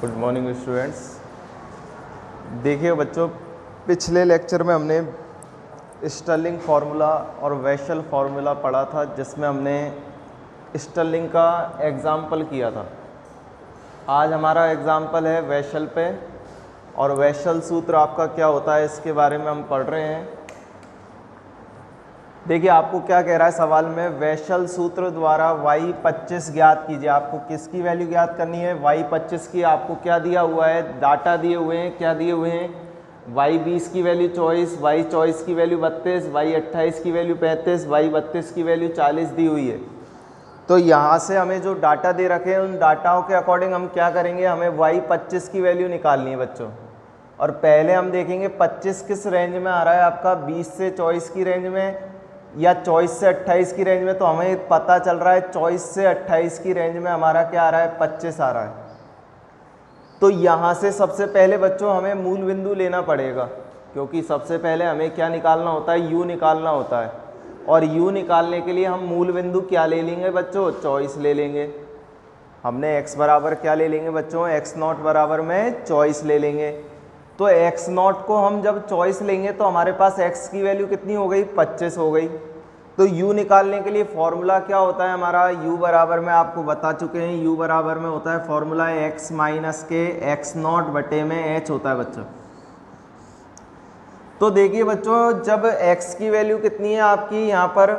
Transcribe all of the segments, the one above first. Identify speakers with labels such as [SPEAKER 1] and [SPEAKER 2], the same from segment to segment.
[SPEAKER 1] Good morning students. देखिए बच्चों, पिछले लेक्चर में हमने स्टर्लिंग फार्मूला और वेशल फार्मूला पढ़ा था, जिसमें हमने स्टर्लिंग का एग्जाम्पल किया था। आज हमारा एग्जाम्पल है वेशल पे, और वेशल सूत्र आपका क्या होता है इसके बारे में हम पढ़ रहे हैं। देखिए आपको क्या कह रहा है सवाल में, वेशल सूत्र द्वारा y25 ज्ञात कीजिए। आपको किसकी वैल्यू ज्ञात करनी है? y25 की। आपको क्या दिया हुआ है? डाटा दिए हुए हैं। क्या दिए हुए हैं? y20 की वैल्यू 24, y24 की वैल्यू 32, y28 की वैल्यू 35, y32 की वैल्यू 40 दी हुई है। तो यहाँ से हमें जो डाटा दे रखे हैं उन डाटाओं के अकॉर्डिंग हम क्या करेंगे, हमें y25 की वैल्यू निकालनी है बच्चों। और पहले हम देखेंगे 25 किस रेंज में आ रहा है आपका, 20 से 24 की रेंज में या 24 से 28 की रेंज में। तो हमें पता चल रहा है 24 से 28 की रेंज में हमारा क्या आ रहा है, 25 आ रहा है। तो यहाँ से सबसे पहले बच्चों हमें मूल बिंदु लेना पड़ेगा, क्योंकि सबसे पहले हमें क्या निकालना होता है, u निकालना होता है। और u निकालने के लिए हम मूल बिंदु क्या ले लेंगे बच्चों, 24 ले लेंगे। हमने x बराबर क्या ले लेंगे बच्चों, x0 बराबर में 24 ले लेंगे। तो x0 को हम जब 24 लेंगे तो हमारे पास x की वैल्यू कितनी हो गई, 25 हो गई। तो u निकालने के लिए फॉर्मूला क्या होता है हमारा, u बराबर में आपको बता चुके हैं, u बराबर में होता है फॉर्मूला x माइनस के x0 बटे में h होता है बच्चों। तो देखिए बच्चों, जब x की वैल्यू कितनी है आपकी यहाँ पर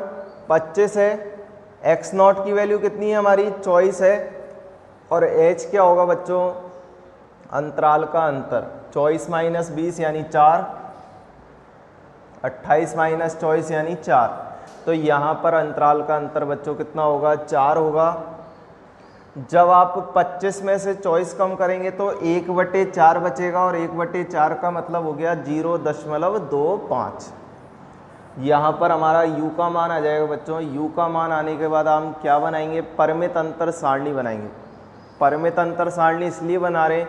[SPEAKER 1] 25 है, x0 की वैल्यू कितनी है हमारी 24 है, और h क्या होगा बच्चों, अंतराल का अंतर। 24 माइनस 20 यानी 4, 28 माइनस 24 यानी 4। तो यहाँ पर अंतराल का अंतर बच्चों कितना होगा, 4 होगा। जब आप 25 में से 24 कम करेंगे तो 1/4 बचेगा, और 1/4 का मतलब हो गया 0.25। यहाँ पर हमारा u का मान आ जाएगा बच्चों। u का मान आने के बाद हम क्या बनाएंगे, परिमित अंतर सारणी बनाएंगे। परिमित अंतर सारणी इसलिए बना रहे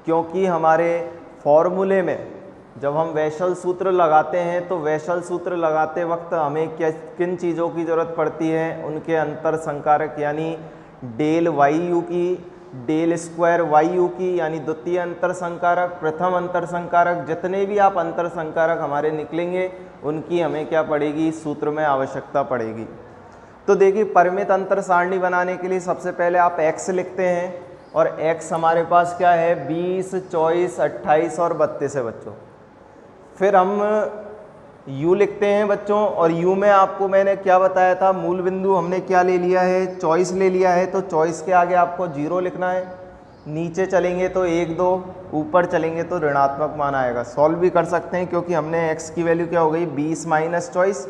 [SPEAKER 1] क्योंकि हमारे फॉर्मूले में जब हम वेशल सूत्र लगाते हैं तो वेशल सूत्र लगाते वक्त हमें किन चीज़ों की ज़रूरत पड़ती है, उनके अंतर संकारक यानी डेल वाई यू की, डेल स्क्वायर वाई यू की, यानी द्वितीय अंतर संकारक, प्रथम अंतर संकारक, जितने भी आप अंतर संकारक हमारे निकलेंगे उनकी हमें क्या पड़ेगी, सूत्र में आवश्यकता पड़ेगी। तो देखिए परिमित अंतर सारणी बनाने के लिए सबसे पहले आप x लिखते हैं, और x हमारे पास क्या है, 20, 24, 28 और 32 है बच्चों। फिर हम u लिखते हैं बच्चों, और u में आपको मैंने क्या बताया था, मूल बिंदु हमने क्या ले लिया है, 24 ले लिया है। तो 24 के आगे आपको 0 लिखना है। नीचे चलेंगे तो 1, 2, ऊपर चलेंगे तो ऋणात्मक मान आएगा। सॉल्व भी कर सकते हैं क्योंकि हमने x की वैल्यू क्या हो गई, 20 माइनस 24,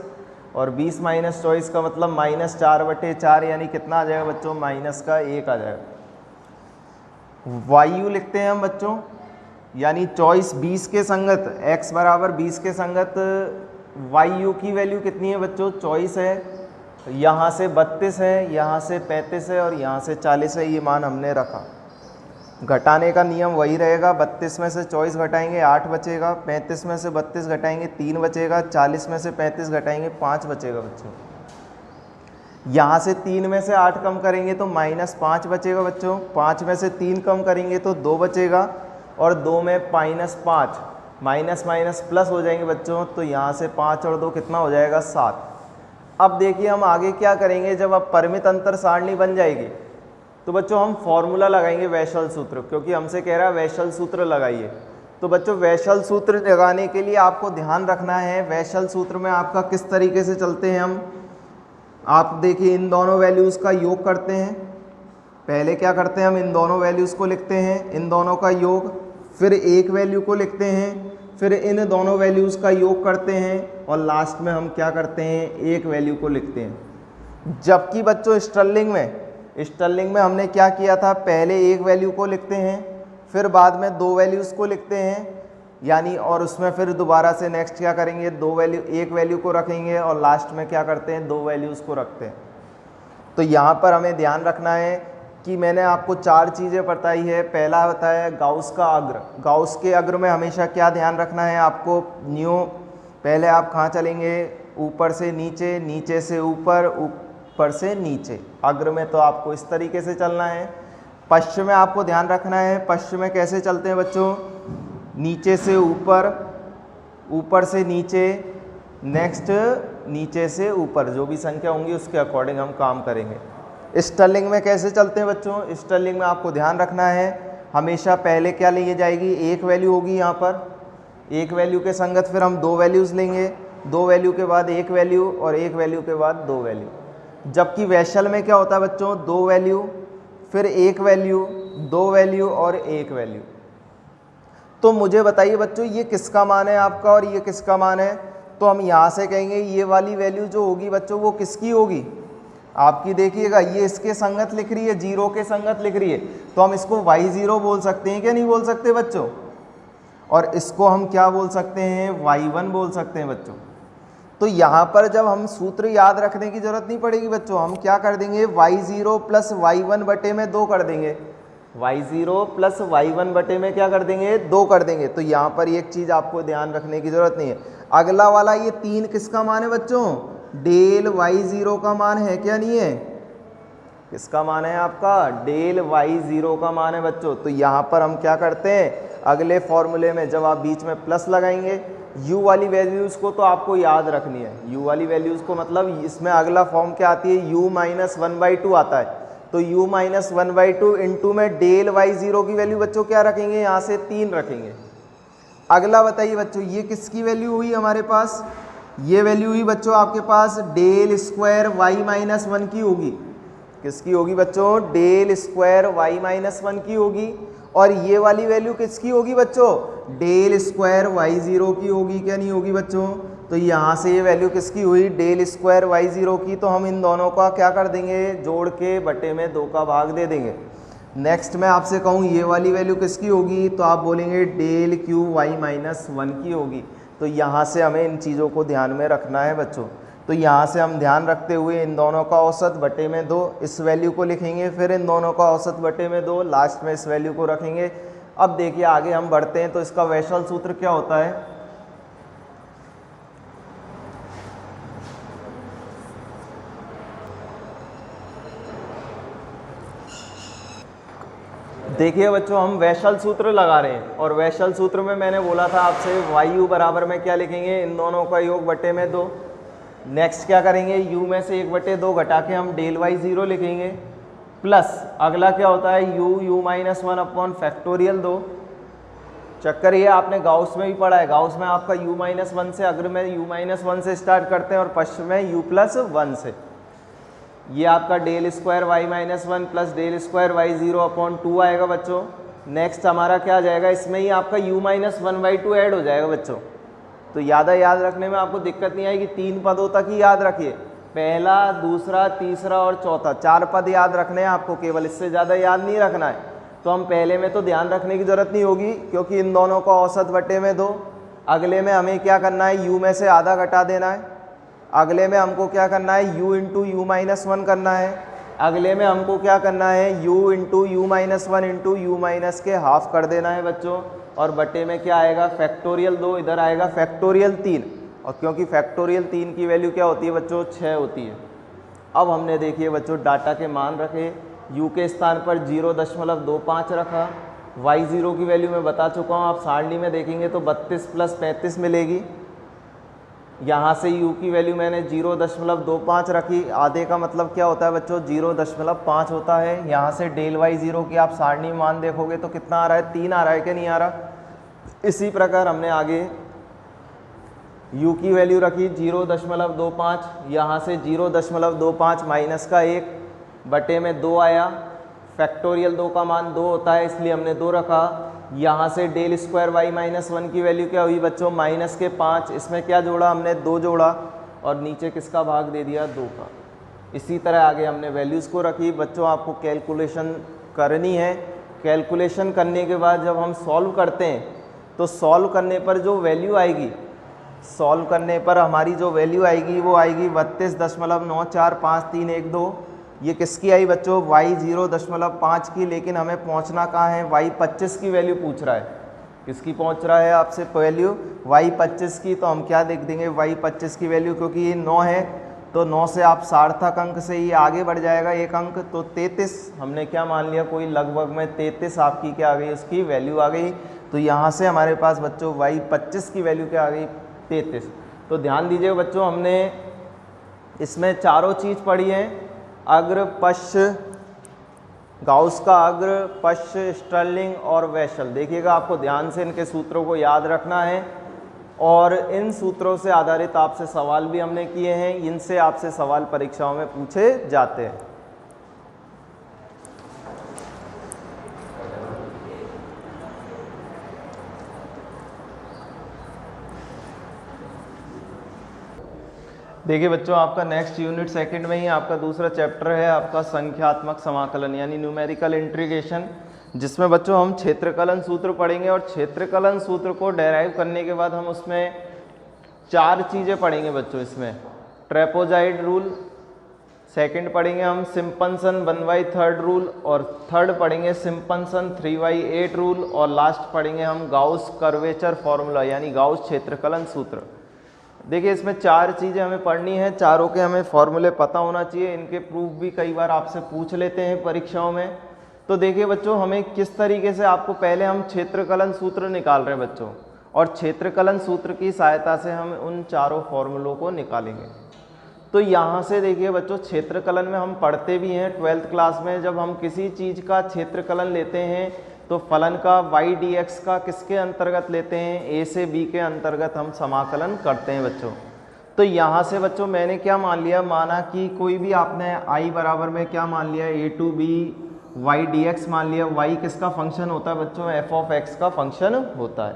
[SPEAKER 1] और 20 माइनस 24 का मतलब -4/4, यानी कितना आ जाएगा बच्चों, -1 आ जाएगा। वाई यू लिखते हैं हम बच्चों, यानी 24 20 के संगत, x बराबर 20 के संगत वाई यू की वैल्यू कितनी है बच्चों, 24 है। यहाँ से 32 है, यहाँ से 35 है, और यहाँ से 40 है। ये मान हमने रखा। घटाने का नियम वही रहेगा। 32 में से 24 घटाएंगे 8 बचेगा, 35 में से 32 घटाएंगे 3 बचेगा, 40 में से 35 घटाएंगे 5 बचेगा बच्चों। यहाँ से 3 में से 8 कम करेंगे तो -5 बचेगा बच्चों। 5 में से 3 कम करेंगे तो 2 बचेगा, और 2 में -5, माइनस माइनस प्लस हो जाएंगे बच्चों। तो यहाँ से 5 और 2 कितना हो जाएगा, 7। अब देखिए हम आगे क्या करेंगे, जब अब परिमित अंतर सारणी बन जाएगी तो बच्चों हम फॉर्मूला लगाएंगे वेशल सूत्र, क्योंकि हमसे कह रहा है वेशल सूत्र लगाइए। तो बच्चों वेशल सूत्र लगाने के लिए आपको ध्यान रखना है, वेशल सूत्र में आपका किस तरीके से चलते हैं हम। आप देखिए इन दोनों वैल्यूज़ का योग करते हैं। पहले क्या करते हैं, हम इन दोनों वैल्यूज़ को लिखते हैं, इन दोनों का योग, फिर एक वैल्यू को लिखते हैं, फिर इन दोनों वैल्यूज़ का योग करते हैं, और लास्ट में हम क्या करते हैं, एक वैल्यू को लिखते हैं। जबकि बच्चों स्टर्लिंग में हमने क्या किया था, पहले एक वैल्यू को लिखते हैं, फिर बाद में 2 वैल्यूज़ को लिखते हैं, यानी और उसमें फिर दोबारा से नेक्स्ट क्या करेंगे, एक वैल्यू को रखेंगे, और लास्ट में क्या करते हैं, 2 वैल्यूज़ को रखते हैं। तो यहाँ पर हमें ध्यान रखना है कि मैंने आपको 4 चीज़ें बताई है। पहला होता है गाउस का अग्र। गाउस के अग्र में हमेशा क्या ध्यान रखना है आपको, पहले आप कहाँ चलेंगे, ऊपर से नीचे, नीचे से ऊपर, ऊपर से नीचे। अग्र में तो आपको इस तरीके से चलना है। पश्चिम में आपको ध्यान रखना है, पश्चिम में कैसे चलते हैं बच्चों, नीचे से ऊपर, ऊपर से नीचे, नेक्स्ट नीचे से ऊपर, जो भी संख्या होंगी उसके अकॉर्डिंग हम काम करेंगे। स्टर्लिंग में कैसे चलते हैं बच्चों, स्टर्लिंग में आपको ध्यान रखना है हमेशा पहले क्या ली जाएगी, एक वैल्यू होगी यहाँ पर, एक वैल्यू के संगत फिर हम दो वैल्यूज़ लेंगे, दो वैल्यू के बाद एक वैल्यू और एक वैल्यू के बाद दो वैल्यू। जबकि वैशल में क्या होता है बच्चों, दो वैल्यू फिर एक वैल्यू, दो वैल्यू और एक वैल्यू। तो मुझे बताइए बच्चों ये किसका मान है आपका और ये किसका मान है, तो हम यहाँ से कहेंगे ये वाली वैल्यू जो होगी बच्चों वो किसकी होगी, आपकी। देखिएगा ये इसके संगत लिख रही है, जीरो के संगत लिख रही है, तो हम इसको y0 बोल सकते हैं क्या नहीं बोल सकते बच्चों, और इसको हम क्या बोल सकते हैं, y1 बोल सकते हैं बच्चों। तो यहाँ पर जब हम सूत्र याद रखने की जरूरत नहीं पड़ेगी बच्चों, हम क्या कर देंगे y0 प्लस y1 बटे में 2 कर देंगे, y0 प्लस y1 बटे में क्या कर देंगे, 2 कर देंगे। तो यहाँ पर एक चीज़ आपको ध्यान रखने की ज़रूरत नहीं है। अगला वाला ये 3 किसका मान है बच्चों, डेल y0 का मान है क्या नहीं है, किसका मान है आपका, डेल y0 का मान है बच्चों। तो यहाँ पर हम क्या करते हैं, अगले फॉर्मूले में जब आप बीच में प्लस लगाएंगे, u वाली वैल्यूज़ को तो आपको याद रखनी है, u वाली वैल्यूज़ को, मतलब इसमें अगला फॉर्म क्या आती है, u माइनस 1/2 आता है। तो u माइनस 1/2 इंटू में डेल y0 की वैल्यू बच्चों क्या रखेंगे, यहाँ से 3 रखेंगे। अगला बताइए बच्चों ये किसकी वैल्यू हुई हमारे पास, ये वैल्यू हुई बच्चों आपके पास डेल स्क्वायर y माइनस 1 की होगी, किसकी होगी बच्चों, डेल स्क्वायर y माइनस 1 की होगी। और ये वाली वैल्यू किसकी होगी बच्चों, डेल स्क्वायर y0 की होगी क्या नहीं होगी बच्चों। तो यहाँ से ये वैल्यू किसकी हुई, डेल स्क्वायर y0 की। तो हम इन दोनों का क्या कर देंगे, जोड़ के बटे में 2 का भाग दे देंगे। नेक्स्ट मैं आपसे कहूँ ये वाली वैल्यू किसकी होगी, तो आप बोलेंगे डेल क्यू y माइनस 1 की होगी। तो यहाँ से हमें इन चीज़ों को ध्यान में रखना है बच्चों। तो यहाँ से हम ध्यान रखते हुए इन दोनों का औसत बटे में 2, इस वैल्यू को लिखेंगे, फिर इन दोनों का औसत बटे में 2, लास्ट में इस वैल्यू को रखेंगे। अब देखिए आगे हम बढ़ते हैं, तो इसका वैशल सूत्र क्या होता है, देखिए बच्चों हम वैशल सूत्र लगा रहे हैं, और वैशल सूत्र में मैंने बोला था आपसे वायु बराबर में क्या लिखेंगे, इन दोनों का योग बटे में 2। नेक्स्ट क्या करेंगे, u में से 1/2 घटा के हम डेल y0 लिखेंगे, प्लस अगला क्या होता है u माइनस 1 अपॉन फैक्टोरियल 2। चक्कर ये आपने गाउस में भी पढ़ा है, गाउस में आपका u माइनस 1 से, अग्र में u माइनस 1 से स्टार्ट करते हैं और पश्चिम में u प्लस 1 से। ये आपका del square y minus 1 plus del square y0 upon 2 आएगा बच्चों। नेक्स्ट हमारा क्या आ जाएगा, इसमें ही आपका u माइनस 1/2 ऐड हो जाएगा बच्चों। तो याद रखने में आपको दिक्कत नहीं आएगी, 3 पदों तक ही याद रखिए, पहला, दूसरा, तीसरा और चौथा, 4 पद याद रखने हैं आपको केवल, इससे ज़्यादा याद नहीं रखना है। तो हम पहले में तो ध्यान रखने की ज़रूरत नहीं होगी क्योंकि इन दोनों का औसत बटे में 2। अगले में हमें क्या करना है, u में से आधा घटा देना है। अगले में हमको क्या करना है, u इंटू यू माइनस 1 करना है। अगले में हमको क्या करना है, u into you minus 1 into you minus के हाफ कर देना है बच्चों। और बटे में क्या आएगा, फैक्टोरियल 2, इधर आएगा फैक्टोरियल 3। और क्योंकि फैक्टोरियल 3 की वैल्यू क्या होती है बच्चों, 6 होती है। अब हमने देखिए बच्चों डाटा के मान रखे, u के स्थान पर 0.25 रखा, y0 की वैल्यू मैं बता चुका हूँ, आप सारणी में देखेंगे तो 32 प्लस 35 मिलेगी। यहाँ से u की वैल्यू मैंने 0.25 रखी, आधे का मतलब क्या होता है बच्चों, 0.5 होता है। यहाँ से डेल y0 की आप सारणी मान देखोगे तो कितना आ रहा है, 3 आ रहा है कि नहीं आ रहा। इसी प्रकार हमने आगे u की वैल्यू रखी 0.25, यहाँ से 0.25 माइनस का 1 बटे में 2 आया। फैक्टोरियल 2 का मान 2 होता है इसलिए हमने 2 रखा। यहाँ से डेल स्क्वायर y माइनस 1 की वैल्यू क्या हुई बच्चों, माइनस के 5, इसमें क्या जोड़ा हमने, 2 जोड़ा, और नीचे किसका भाग दे दिया, 2 का। इसी तरह आगे हमने वैल्यूज़ को रखी। बच्चों आपको कैलकुलेशन करनी है, कैलकुलेशन करने के बाद जब हम सॉल्व करते हैं तो सॉल्व करने पर जो वैल्यू आएगी, सॉल्व करने पर हमारी जो वैल्यू आएगी वो आएगी 32.945312। ये किसकी आई बच्चों, y 0.5 की, लेकिन हमें पहुंचना कहाँ है, y 25 की वैल्यू पूछ रहा है। किसकी पहुंच रहा है आपसे वैल्यू, y 25 की। तो हम क्या देख देंगे, y 25 की वैल्यू, क्योंकि ये 9 है तो 9 से आप सार्थक अंक से ही आगे बढ़ जाएगा एक अंक, तो 33 हमने क्या मान लिया, कोई लगभग में 33 आपकी क्या आ गई, उसकी वैल्यू आ गई। तो यहाँ से हमारे पास बच्चों y 25 की वैल्यू क्या आ गई, 33। तो ध्यान दीजिए बच्चों, हमने इसमें चारों चीज़ पढ़ी हैं, अग्र, पश्च, गाउस का अग्र, पश्च, स्टर्लिंग और वैशल। देखिएगा, आपको ध्यान से इनके सूत्रों को याद रखना है और इन सूत्रों से आधारित आपसे सवाल भी हमने किए हैं, इनसे आपसे सवाल परीक्षाओं में पूछे जाते हैं। देखिए बच्चों, आपका नेक्स्ट यूनिट सेकंड में ही आपका दूसरा चैप्टर है आपका संख्यात्मक समाकलन यानी न्यूमेरिकल इंटीग्रेशन, जिसमें बच्चों हम क्षेत्रकलन सूत्र पढ़ेंगे और क्षेत्रकलन सूत्र को डेराइव करने के बाद हम उसमें 4 चीज़ें पढ़ेंगे बच्चों। इसमें ट्रेपोजाइड रूल, सेकंड पढ़ेंगे हम सिम्पसन 1/3 रूल, और थर्ड पढ़ेंगे सिम्पसन 3/8 रूल, और लास्ट पढ़ेंगे हम गाउस कर्वेचर फॉर्मूला यानी गाउस क्षेत्रकलन सूत्र। देखिए, इसमें 4 चीज़ें हमें पढ़नी है, चारों के हमें फॉर्मूले पता होना चाहिए, इनके प्रूफ भी कई बार आपसे पूछ लेते हैं परीक्षाओं में। तो देखिए बच्चों, हमें किस तरीके से, आपको पहले हम क्षेत्रकलन सूत्र निकाल रहे हैं बच्चों, और क्षेत्रकलन सूत्र की सहायता से हम उन चारों फॉर्मूलों को निकालेंगे। तो यहाँ से देखिए बच्चों, क्षेत्रकलन में हम पढ़ते भी हैं 12th क्लास में, जब हम किसी चीज़ का क्षेत्रकलन लेते हैं तो फलन का y dx का किसके अंतर्गत लेते हैं, a से b के अंतर्गत हम समाकलन करते हैं बच्चों। तो यहाँ से बच्चों मैंने क्या मान लिया, माना कि कोई भी आपने i बराबर में क्या मान लिया, a to b y dx मान लिया। y किसका फंक्शन होता है बच्चों, f of x का फंक्शन होता है।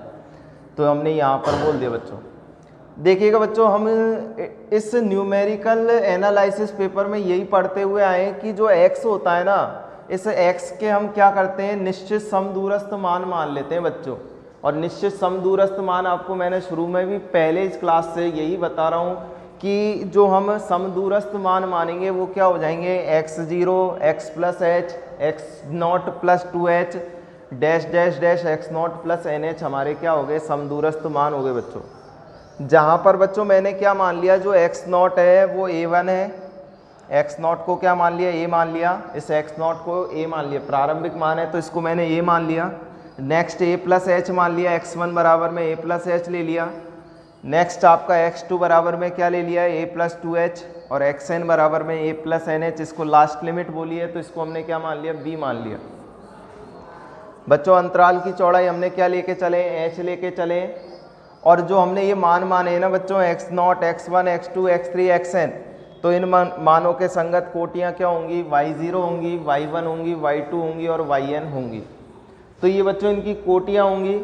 [SPEAKER 1] तो हमने यहाँ पर बोल दिया बच्चों। देखिएगा बच्चों, हम इस न्यूमेरिकल एनालिसिस पेपर में यही पढ़ते हुए आए कि जो x होता है ना, इस x के हम क्या करते हैं, निश्चित समदूरस्थ मान मान लेते हैं बच्चों। और निश्चित समदूरस्थ मान आपको मैंने शुरू में भी पहले इस क्लास से यही बता रहा हूँ कि जो हम समदूरस्थ मान मानेंगे वो क्या हो जाएंगे, x0 x plus h, x0 plus 2h, dash dash dash x0 plus nh हमारे क्या हो गए, समदूरस्थ मान हो गए बच्चों। जहाँ पर बच्चों मैंने क्या मान लिया, जो x0 है वो a1 है, x0 को क्या मान लिया, a मान लिया, इस x0 को a मान लिया, प्रारंभिक मान है तो इसको मैंने a मान लिया। नेक्स्ट a प्लस h मान लिया, x1 बराबर में a प्लस h ले लिया। नेक्स्ट आपका x2 बराबर में क्या ले लिया, a प्लस 2h, और xn बराबर में a प्लस nh, इसको लास्ट लिमिट बोली है तो इसको हमने क्या मान लिया, b मान लिया। बच्चों, अंतराल की चौड़ाई हमने क्या लेके चले, h लेके चले, और जो हमने ये मान माने ना बच्चों, x0 x1 x2 x3 xn, तो इन मानों के संगत कोटियाँ क्या होंगी, y0 होंगी, y1 होंगी, y2 होंगी और yn होंगी। तो ये बच्चों इनकी कोटियाँ होंगी।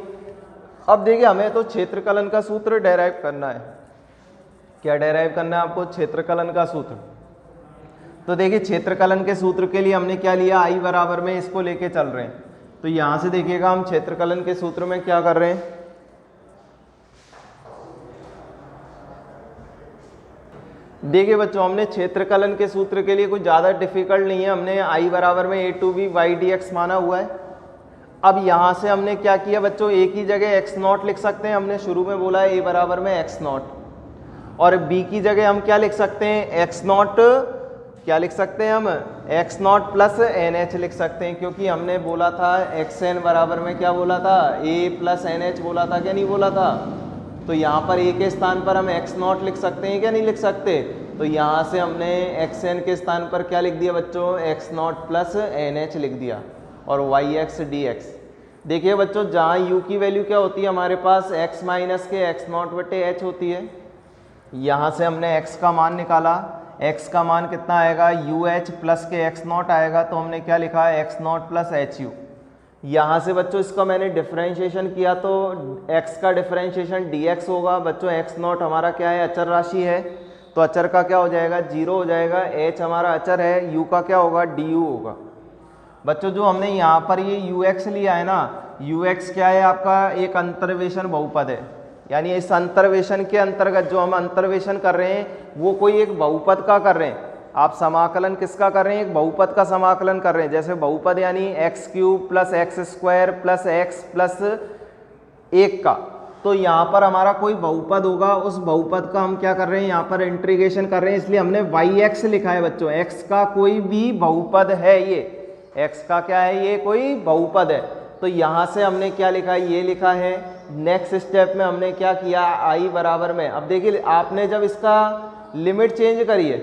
[SPEAKER 1] अब देखिए, हमें तो क्षेत्रकलन का सूत्र डेराइव करना है। क्या डेराइव करना है आपको, क्षेत्रकलन का सूत्र। तो देखिए, क्षेत्रकलन के सूत्र के लिए हमने क्या लिया, i बराबर में इसको लेके चल रहे हैं। तो यहाँ से देखिएगा, हम क्षेत्रकलन के सूत्र में क्या कर रहे हैं, देखिए बच्चों, हमने क्षेत्रकलन के सूत्र के लिए कुछ ज़्यादा डिफिकल्ट नहीं है, हमने i बराबर में a to b y dx माना हुआ है। अब यहाँ से हमने क्या किया बच्चों, a की जगह x0 लिख सकते हैं, हमने शुरू में बोला है a बराबर में x0, और b की जगह हम क्या लिख सकते हैं, x0, क्या लिख सकते हैं हम, x0 प्लस nh लिख सकते हैं, क्योंकि हमने बोला था xn बराबर में क्या बोला था, a प्लस nh बोला था, क्या नहीं बोला था। तो यहाँ पर a के स्थान पर हम x0 लिख सकते हैं, क्या नहीं लिख सकते। तो यहाँ से हमने xn के स्थान पर क्या लिख दिया बच्चों, x0 प्लस nh लिख दिया, और yx dx। देखिए बच्चों, जहाँ u की वैल्यू क्या होती है हमारे पास, x माइनस के x0 बटे h होती है। यहाँ से हमने x का मान निकाला, x का मान कितना आएगा, uh प्लस के x0 आएगा, तो हमने क्या लिखा है, x0 प्लस hu। यहाँ से बच्चों इसका मैंने डिफरेंशिएशन किया तो x का डिफरेंशिएशन dx होगा। बच्चों x0 हमारा क्या है, अचर राशि है, तो अचर का क्या हो जाएगा, 0 हो जाएगा। h हमारा अचर है, u का क्या होगा, du होगा। बच्चों, जो हमने यहाँ पर ये ux लिया है ना, ux क्या है आपका, एक अंतर्वेशन बहुपद है, यानी इस अंतर्वेशन के अंतर्गत जो हम अंतर्वेशन कर रहे हैं वो कोई एक बहुपद का कर रहे हैं। आप समाकलन किसका कर रहे हैं, एक बहुपद का समाकलन कर रहे हैं। जैसे बहुपद यानी x³ plus x² plus x plus 1 का, तो यहाँ पर हमारा कोई बहुपद होगा, उस बहुपद का हम क्या कर रहे हैं, यहाँ पर इंटीग्रेशन कर रहे हैं, इसलिए हमने yx लिखा है बच्चों। x का कोई भी बहुपद है, ये x का क्या है, ये कोई बहुपद है। तो यहाँ से हमने क्या लिखा है, ये लिखा है। नेक्स्ट स्टेप में हमने क्या किया, i बराबर में, अब देखिए आपने जब इसका लिमिट चेंज करी है,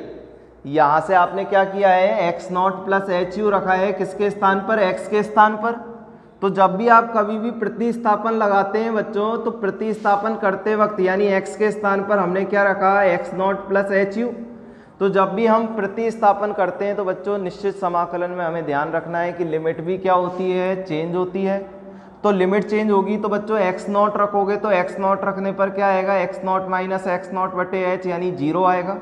[SPEAKER 1] यहाँ से आपने क्या किया है, x not plus H U रखा है किसके स्थान पर, x के स्थान पर। तो जब भी आप कभी भी प्रतिस्थापन लगाते हैं बच्चों, तो प्रतिस्थापन करते वक्त यानी x के स्थान पर हमने क्या रखा, x not plus H U. तो जब भी हम प्रतिस्थापन करते हैं तो बच्चों निश्चित समाकलन में हमें ध्यान रखना है कि लिमिट भी क्या होती है, चेंज होती है। तो लिमिट चेंज होगी तो बच्चों x नॉट रखोगे तो x नॉट रखने पर क्या आएगा, x not minus x not बटे एच यानी 0 आएगा।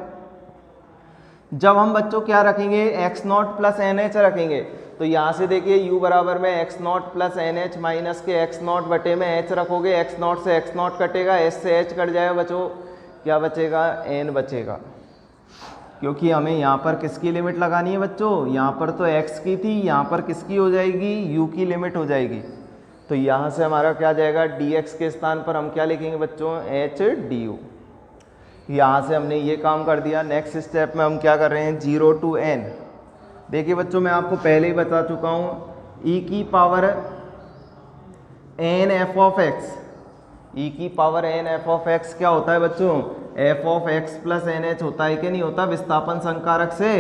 [SPEAKER 1] जब हम बच्चों क्या रखेंगे, x not plus n h रखेंगे, तो यहाँ से देखिए u बराबर में x not plus n h minus के x नॉट बटे में h रखोगे, x नॉट से x नॉट कटेगा, s से h कट जाएगा बच्चों, क्या बचेगा, n बचेगा। क्योंकि हमें यहाँ पर किसकी लिमिट लगानी है बच्चों, यहाँ पर तो x की थी, यहाँ पर किसकी हो जाएगी, u की लिमिट हो जाएगी। तो यहाँ से हमारा क्या जाएगा, dx के स्थान पर हम क्या लिखेंगे बच्चों, h du। यहाँ से हमने ये काम कर दिया। नेक्स्ट स्टेप में हम क्या कर रहे हैं, 0 to n। देखिए बच्चों मैं आपको पहले ही बता चुका हूँ, e की power n f of x, e की power n f of x क्या होता है बच्चों, f of x plus n h होता है कि नहीं होता विस्थापन संकारक से।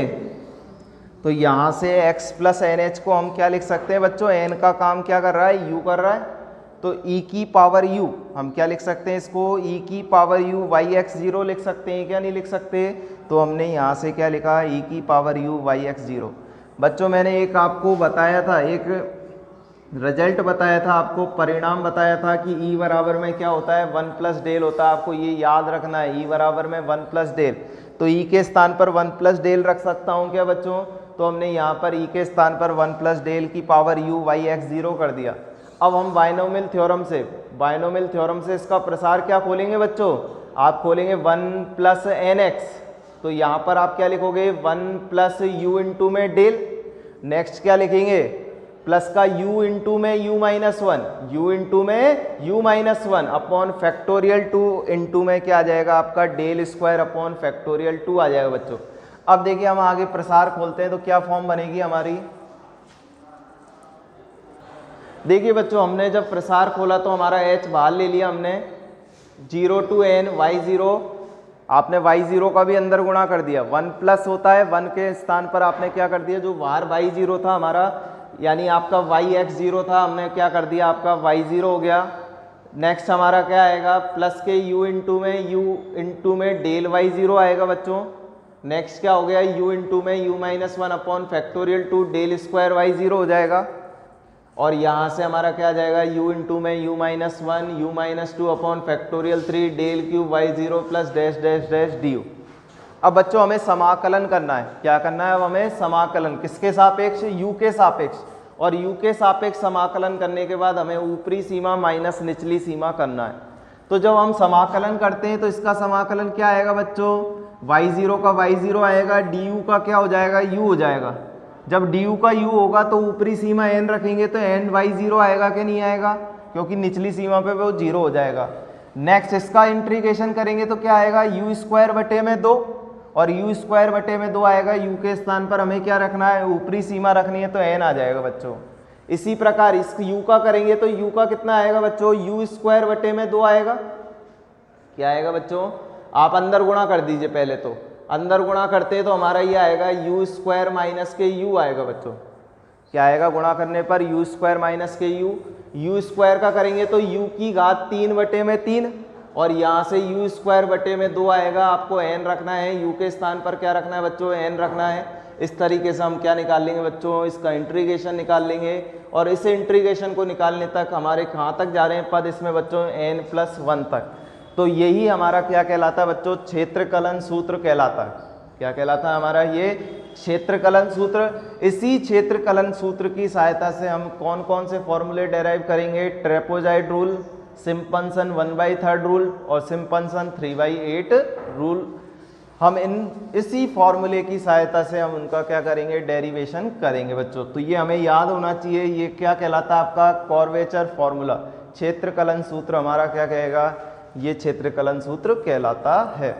[SPEAKER 1] तो यहाँ से x प्लस एन एच को हम क्या लिख सकते हैं बच्चों, n का काम क्या कर रहा है, u कर रहा है, तो e की पावर u हम क्या लिख सकते हैं इसको, e की पावर u yx0 लिख सकते हैं, क्या नहीं लिख सकते। तो हमने यहाँ से क्या लिखा, e की पावर u yx0। बच्चों मैंने एक आपको बताया था, एक रिजल्ट बताया था आपको, परिणाम बताया था कि e बराबर में क्या होता है, 1 प्लस डेल होता है। आपको ये याद रखना है, e बराबर में 1 प्लस डेल। तो e के स्थान पर 1 प्लस डेल रख सकता हूँ क्या बच्चों, तो हमने यहाँ पर e के स्थान पर 1 प्लस डेल की पावर u yx0 कर दिया। अब हम बाइनोमियल थ्योरम से इसका प्रसार क्या खोलेंगे बच्चों, आप खोलेंगे 1 प्लस एन एक्स। तो यहाँ पर आप क्या लिखोगे, 1 प्लस यू इंटू में डेल, नेक्स्ट क्या लिखेंगे, प्लस का u इंटू में u minus one, u into में u minus one upon factorial 2 into में क्या आ जाएगा आपका, डेल स्क्वायर अपॉन फैक्टोरियल 2 आ जाएगा बच्चों। अब देखिए हम आगे प्रसार खोलते हैं तो क्या फॉर्म बनेगी हमारी। देखिए बच्चों हमने जब प्रसार खोला तो हमारा h बाहर ले लिया हमने, 0 to n y0, आपने y0 का भी अंदर गुणा कर दिया, 1 प्लस होता है 1 के स्थान पर आपने क्या कर दिया, जो बाहर y0 था हमारा यानी आपका yx0 था, हमने क्या कर दिया आपका y0 हो गया। नेक्स्ट हमारा क्या आएगा, प्लस के u इंटू में डेल y0 आएगा बच्चों। नेक्स्ट क्या हो गया, u इंटू में u minus one upon factorial 2 del square y0 हो जाएगा। और यहाँ से हमारा क्या आ जाएगा, u इंटू में u minus one u minus two upon factorial 3 del cube y0 plus dash dash dash du। अब बच्चों हमें समाकलन करना है, क्या करना है, अब हमें समाकलन किसके सापेक्ष, u के सापेक्ष। और u के सापेक्ष समाकलन करने के बाद हमें ऊपरी सीमा माइनस निचली सीमा करना है। तो जब हम समाकलन करते हैं तो इसका समाकलन क्या आएगा बच्चों, y0 का y0 आएगा, du का क्या हो जाएगा, u हो जाएगा। जब du का u होगा तो ऊपरी सीमा n रखेंगे तो n y0 आएगा कि नहीं आएगा, क्योंकि निचली सीमा पे वो 0 हो जाएगा। नेक्स्ट इसका इंटीग्रेशन करेंगे तो क्या आएगा, u स्क्वायर बटे में 2, और u स्क्वायर बटे में 2 आएगा, u के स्थान पर हमें क्या रखना है, ऊपरी सीमा रखनी है तो n आ जाएगा बच्चों। इसी प्रकार इस u का करेंगे तो u का कितना आएगा बच्चों, u स्क्वायर बटे में 2 आएगा, क्या आएगा बच्चों, आप अंदर गुणा कर दीजिए पहले, तो अंदर गुणा करते हैं तो हमारा ये आएगा u स्क्वायर माइनस के u आएगा बच्चों, क्या आएगा गुणा करने पर u स्क्वायर माइनस के u स्क्वायर का करेंगे तो u की घात 3 बटे में 3, और यहाँ से u स्क्वायर बटे में 2 आएगा, आपको n रखना है, u के स्थान पर क्या रखना है बच्चों, n रखना है। इस तरीके से हम क्या निकाल लेंगे बच्चों, इसका इंटीग्रेशन निकाल लेंगे, और इस इंटीग्रेशन को निकालने तक हमारे कहाँ तक जा रहे हैं पद इसमें बच्चों, n+1 तक। तो यही हमारा क्या कहलाता है बच्चों, क्षेत्रकलन सूत्र कहलाता है। क्या कहलाता है हमारा ये क्षेत्रकलन सूत्र। इसी क्षेत्रकलन सूत्र की सहायता से हम कौन कौन से फॉर्मूले डेराइव करेंगे, ट्रेपेजॉइड रूल, सिम्पसन 1/3 रूल और सिम्पसन 3/8 रूल हम इसी फॉर्मूले की सहायता से हम उनका क्या करेंगे, डेरिवेशन करेंगे बच्चों। तो ये हमें याद होना चाहिए, ये क्या कहलाता है आपका कर्वेचर फॉर्मूला, क्षेत्रकलन सूत्र हमारा क्या कहेगा, ये क्षेत्रकलन सूत्र कहलाता है।